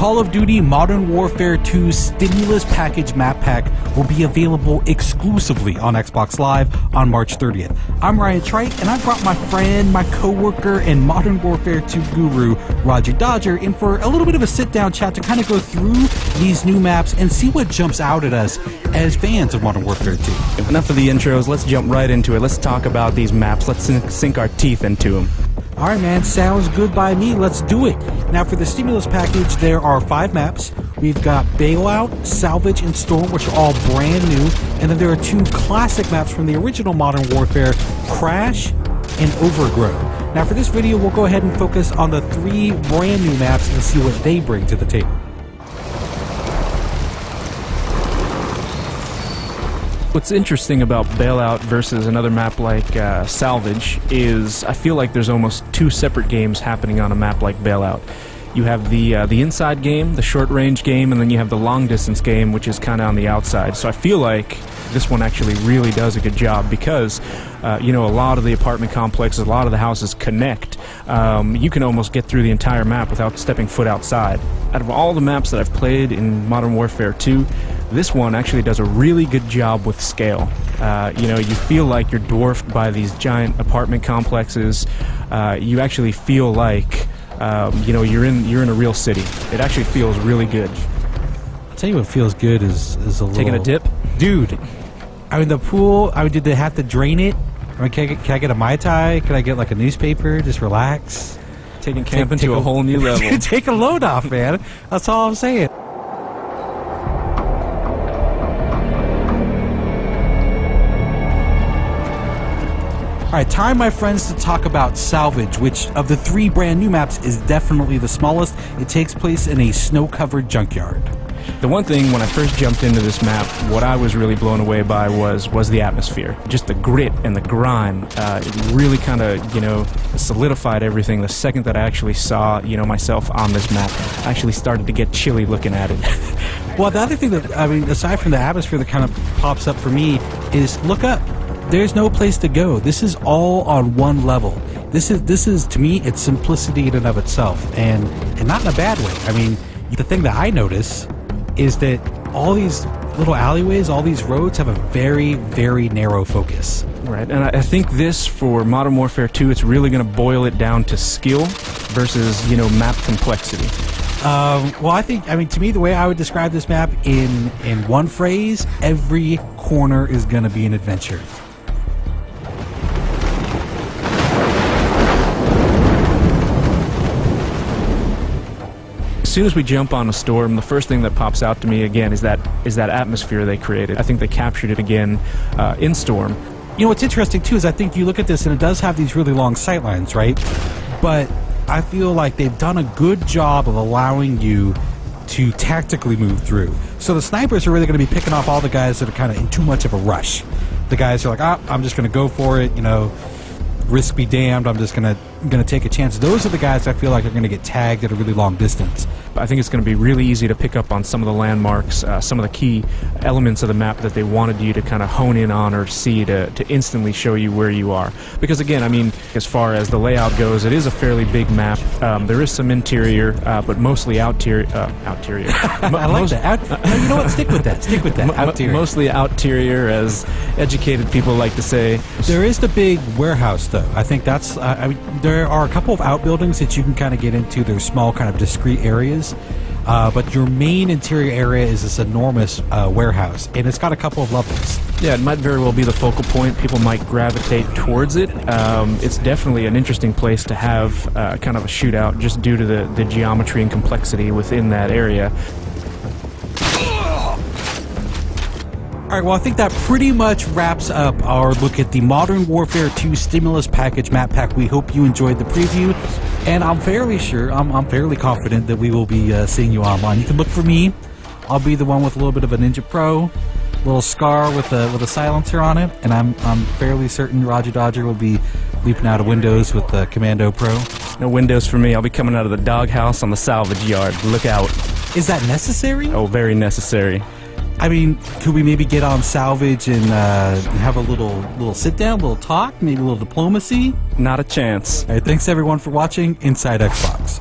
Call of Duty Modern Warfare 2 Stimulus Package Map Pack will be available exclusively on Xbox Live on March 30th. I'm Ryan Trite, and I brought my friend, my co-worker, and Modern Warfare 2 guru, Roger Dodger, in for a little bit of a sit-down chat to kind of go through these new maps and see what jumps out at us as fans of Modern Warfare 2. Enough of the intros, let's jump right into it. Let's talk about these maps. Let's sink our teeth into them. Alright man, sounds good by me, let's do it. Now for the Stimulus Package, there are 5 maps. We've got Bailout, Salvage, and Storm, which are all brand new. And then there are 2 classic maps from the original Modern Warfare, Crash and Overgrown. Now for this video, we'll go ahead and focus on the 3 brand new maps and see what they bring to the table. What's interesting about Bailout versus another map like Salvage is I feel like there's almost 2 separate games happening on a map like Bailout. You have the inside game, the short-range game, and then you have the long-distance game, which is kind of on the outside. So I feel like this one actually really does a good job because, you know, a lot of the apartment complexes, a lot of the houses connect. You can almost get through the entire map without stepping foot outside. Out of all the maps that I've played in Modern Warfare 2, this one actually does a really good job with scale. You know, you feel like you're dwarfed by these giant apartment complexes. You actually feel like, you know, you're in a real city. It actually feels really good. I'll tell you what feels good is a little... Taking a dip? Dude, I mean, the pool, I mean, did they have to drain it? I mean, can I get a Mai Tai? Can I get like a newspaper? Just relax? Taking camping to a whole new level. Take a load off, man. That's all I'm saying. Alright, time, my friends, to talk about Salvage, which of the 3 brand new maps is definitely the smallest. It takes place in a snow-covered junkyard. The one thing when I first jumped into this map, what I was really blown away by was the atmosphere. Just the grit and the grime. It really kind of, you know, solidified everything. The second that I actually saw, you know, myself on this map, I actually started to get chilly looking at it. Well, the other thing that, I mean, aside from the atmosphere that kind of pops up for me is look up. There's no place to go. This is all on one level. This is to me, it's simplicity in and of itself, and not in a bad way. I mean, the thing that I notice is that all these little alleyways, all these roads have a very, very narrow focus. Right, and I think this, for Modern Warfare 2, it's really going to boil it down to skill versus, you know, map complexity. Well, I mean, to me, the way I would describe this map in one phrase, every corner is going to be an adventure. As soon as we jump on a Storm, the first thing that pops out to me again is that atmosphere they created. I think they captured it again in Storm. You know what's interesting too is I think you look at this and it does have these really long sightlines, right? But I feel like they've done a good job of allowing you to tactically move through. So the snipers are really going to be picking off all the guys that are kind of in too much of a rush. The guys are like, I'm just going to go for it, you know, risk be damned, I'm just gonna take a chance. Those are the guys I feel like are going to get tagged at a really long distance. I think it's going to be really easy to pick up on some of the landmarks, some of the key elements of the map that they wanted you to kind of hone in on or see to instantly show you where you are. Because again, I mean, as far as the layout goes, it is a fairly big map. There is some interior, but mostly outerior. I like that. No, you know what? Stick with that. Stick with that. Outerior. Mostly outerior, as educated people like to say. There is the big warehouse, though. I think that's. I mean, there are a couple of outbuildings that you can kind of get into. They're small, kind of discrete areas. But your main interior area is this enormous warehouse, and it's got a couple of levels. Yeah, it might very well be the focal point. People might gravitate towards it. It's definitely an interesting place to have kind of a shootout just due to the geometry and complexity within that area. Alright, well I think that pretty much wraps up our look at the Modern Warfare 2 Stimulus Package Map Pack. We hope you enjoyed the preview, and I'm fairly sure, I'm fairly confident that we will be seeing you online. You can look for me. I'll be the one with a little bit of a Ninja Pro, little scar with a silencer on it, and I'm fairly certain Roger Dodger will be leaping out of windows with the Commando Pro. No windows for me. I'll be coming out of the doghouse on the salvage yard. Look out. Is that necessary? Oh, very necessary. I mean, could we maybe get on Salvage and have a little sit-down, a little talk, maybe a little diplomacy? Not a chance. All right, thanks everyone for watching Inside Xbox.